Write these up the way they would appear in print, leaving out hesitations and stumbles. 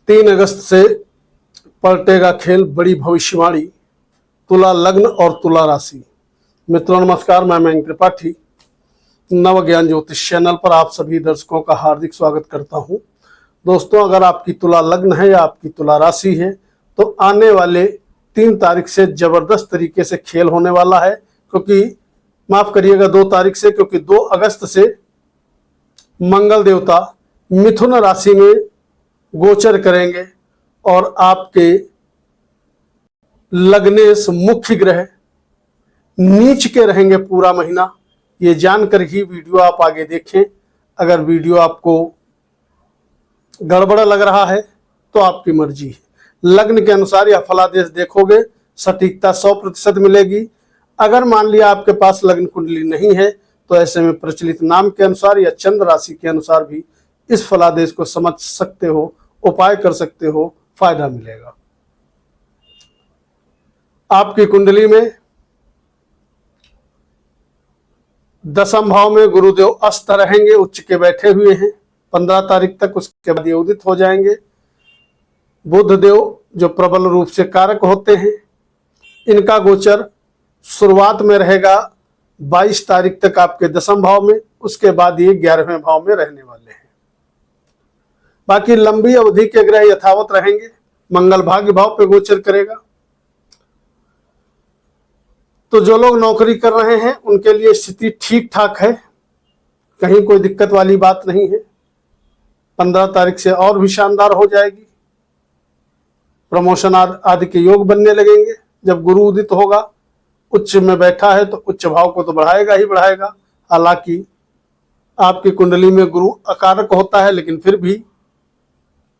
3 अगस्त से पलटेगा खेल, बड़ी भविष्यवाणी। तुला लग्न और तुला राशि। मित्रों नमस्कार, मैं मयंक त्रिपाठी नव ज्ञान ज्योतिष चैनल पर आप सभी दर्शकों का हार्दिक स्वागत करता हूं। दोस्तों, अगर आपकी तुला लग्न है या आपकी तुला राशि है तो आने वाले 3 तारीख से जबरदस्त तरीके से खेल होने वाला है, क्योंकि माफ करिएगा 2 तारीख से, क्योंकि 2 अगस्त से मंगल देवता मिथुन राशि में गोचर करेंगे और आपके लग्नेश मुख्य ग्रह नीच के रहेंगे पूरा महीना। ये जानकर ही वीडियो आप आगे देखें। अगर वीडियो आपको गड़बड़ लग रहा है तो आपकी मर्जी है। लग्न के अनुसार यह फलादेश देखोगे, सटीकता 100% मिलेगी। अगर मान लिया आपके पास लग्न कुंडली नहीं है तो ऐसे में प्रचलित नाम के अनुसार या चंद्र राशि के अनुसार भी इस फलादेश को समझ सकते हो, उपाय कर सकते हो, फायदा मिलेगा। आपकी कुंडली में 10वें भाव में गुरुदेव अस्त रहेंगे, उच्च के बैठे हुए हैं 15 तारीख तक। उसके बाद ये उदित हो जाएंगे। बुध देव जो प्रबल रूप से कारक होते हैं, इनका गोचर शुरुआत में रहेगा 22 तारीख तक आपके 10वें भाव में। उसके बाद ये 11वें भाव में रहने वाले हैं। बाकी लंबी अवधि के ग्रह यथावत रहेंगे। मंगल भाग्य भाव पे गोचर करेगा। तो जो लोग नौकरी कर रहे हैं उनके लिए स्थिति ठीक ठाक है, कहीं कोई दिक्कत वाली बात नहीं है। 15 तारीख से और भी शानदार हो जाएगी। प्रमोशन आदि के योग बनने लगेंगे। जब गुरु उदित होगा, उच्च में बैठा है तो उच्च भाव को तो बढ़ाएगा ही बढ़ाएगा। हालांकि आपकी कुंडली में गुरु अकारक होता है, लेकिन फिर भी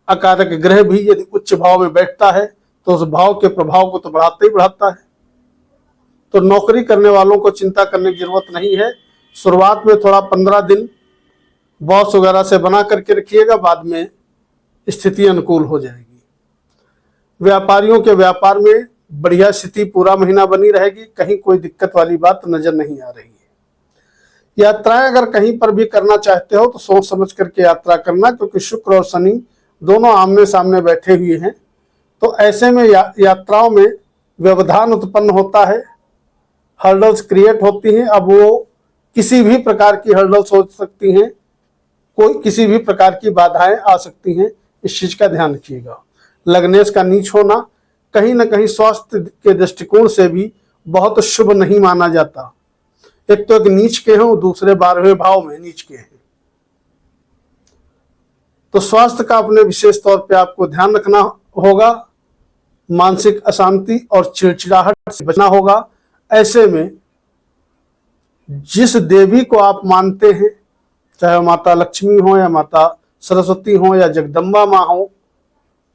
अकारक ग्रह भी यदि उच्च भाव में बैठता है तो उस भाव के प्रभाव को तो बढ़ाता ही बढ़ाता है। तो नौकरी करने वालों को चिंता करने की जरूरत नहीं है। शुरुआत में थोड़ा 15 दिन बॉस वगैरह से बना करके रखिएगा, बाद में स्थिति अनुकूल हो जाएगी। व्यापारियों के व्यापार में बढ़िया स्थिति पूरा महीना बनी रहेगी, कहीं कोई दिक्कत वाली बात नजर नहीं आ रही है। यात्राएं अगर कहीं पर भी करना चाहते हो तो सोच समझ करके यात्रा करना, क्योंकि शुक्र और शनि दोनों आमने सामने बैठे हुए हैं। तो ऐसे में यात्राओं में व्यवधान उत्पन्न होता है, हर्डल्स क्रिएट होती हैं। अब वो किसी भी प्रकार की हर्डल्स हो सकती हैं, कोई किसी भी प्रकार की बाधाएं आ सकती हैं। इस चीज का ध्यान रखिएगा। लग्नेश का नीच होना कहीं ना कहीं स्वास्थ्य के दृष्टिकोण से भी बहुत शुभ नहीं माना जाता। एक तो एक नीच के हैं, दूसरे 12वें भाव में नीच के हैं। तो स्वास्थ्य का अपने विशेष तौर पे आपको ध्यान रखना होगा। मानसिक अशांति और चिड़चिड़ाहट से बचना होगा। ऐसे में जिस देवी को आप मानते हैं, चाहे माता लक्ष्मी हो या माता सरस्वती हो या जगदम्बा माँ हो,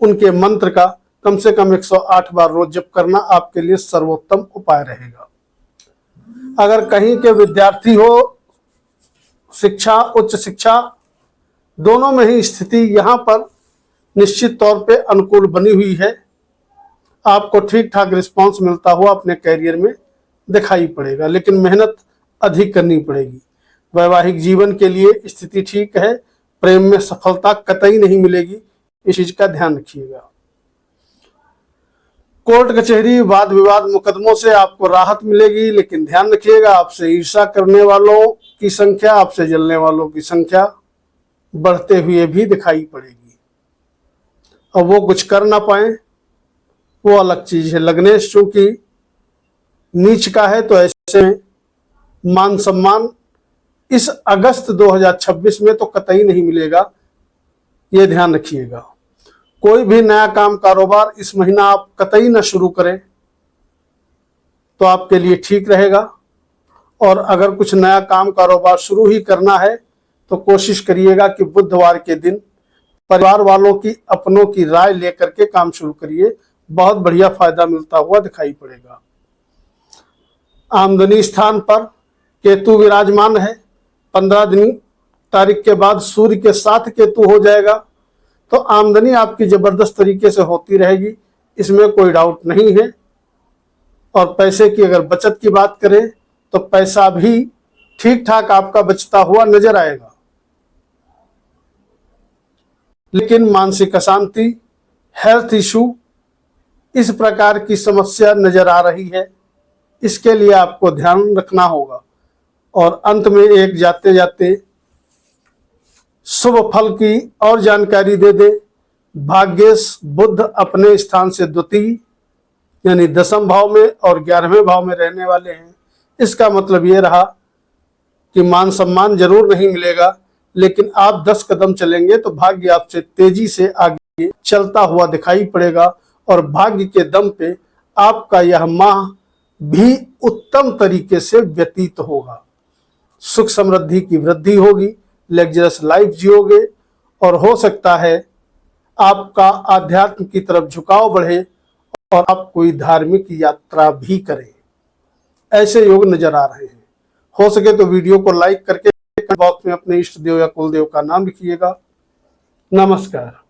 उनके मंत्र का कम से कम 108 बार रोज जप करना आपके लिए सर्वोत्तम उपाय रहेगा। अगर कहीं के विद्यार्थी हो, शिक्षा उच्च शिक्षा दोनों में ही स्थिति यहाँ पर निश्चित तौर पे अनुकूल बनी हुई है। आपको ठीक ठाक रिस्पांस मिलता हुआ अपने कैरियर में दिखाई पड़ेगा, लेकिन मेहनत अधिक करनी पड़ेगी। वैवाहिक जीवन के लिए स्थिति ठीक है। प्रेम में सफलता कतई नहीं मिलेगी, इस चीज का ध्यान रखिएगा। कोर्ट कचहरी वाद विवाद मुकदमों से आपको राहत मिलेगी, लेकिन ध्यान रखिएगा आपसे ईर्ष्या करने वालों की संख्या, आपसे जलने वालों की संख्या बढ़ते हुए भी दिखाई पड़ेगी। अब वो कुछ कर ना पाए वो अलग चीज है। लग्नेश चूंकि नीच का है तो ऐसे में मान सम्मान इस अगस्त 2026 में तो कतई नहीं मिलेगा, ये ध्यान रखिएगा। कोई भी नया काम कारोबार इस महीना आप कतई न शुरू करें तो आपके लिए ठीक रहेगा। और अगर कुछ नया काम कारोबार शुरू ही करना है तो कोशिश करिएगा कि बुधवार के दिन परिवार वालों की, अपनों की राय लेकर के काम शुरू करिए। बहुत बढ़िया फायदा मिलता हुआ दिखाई पड़ेगा। आमदनी स्थान पर केतु विराजमान है। 15 तारीख के बाद सूर्य के साथ केतु हो जाएगा, तो आमदनी आपकी जबरदस्त तरीके से होती रहेगी, इसमें कोई डाउट नहीं है। और पैसे की अगर बचत की बात करें तो पैसा भी ठीक ठाक आपका बचता हुआ नजर आएगा। लेकिन मानसिक अशांति, हेल्थ इशू, इस प्रकार की समस्या नजर आ रही है, इसके लिए आपको ध्यान रखना होगा। और अंत में एक जाते जाते शुभ फल की और जानकारी दे दे। भाग्येश बुध अपने स्थान से द्वितीय यानी 10वें भाव में और 11वें भाव में रहने वाले हैं। इसका मतलब ये रहा कि मान सम्मान जरूर नहीं मिलेगा, लेकिन आप 10 कदम चलेंगे तो भाग्य आपसे तेजी से आगे चलता हुआ दिखाई पड़ेगा और भाग्य के दम पे आपका यह माह भी उत्तम तरीके से व्यतीत होगा। सुख समृद्धि की वृद्धि होगी, लग्जरियस लाइफ जियोगे और हो सकता है आपका आध्यात्म की तरफ झुकाव बढ़े और आप कोई धार्मिक यात्रा भी करें। ऐसे योग नजर आ रहे हैं। हो सके तो वीडियो को लाइक करके बॉक्स में अपने इष्ट देव या कुल देव का नाम लिखिएगा। नमस्कार।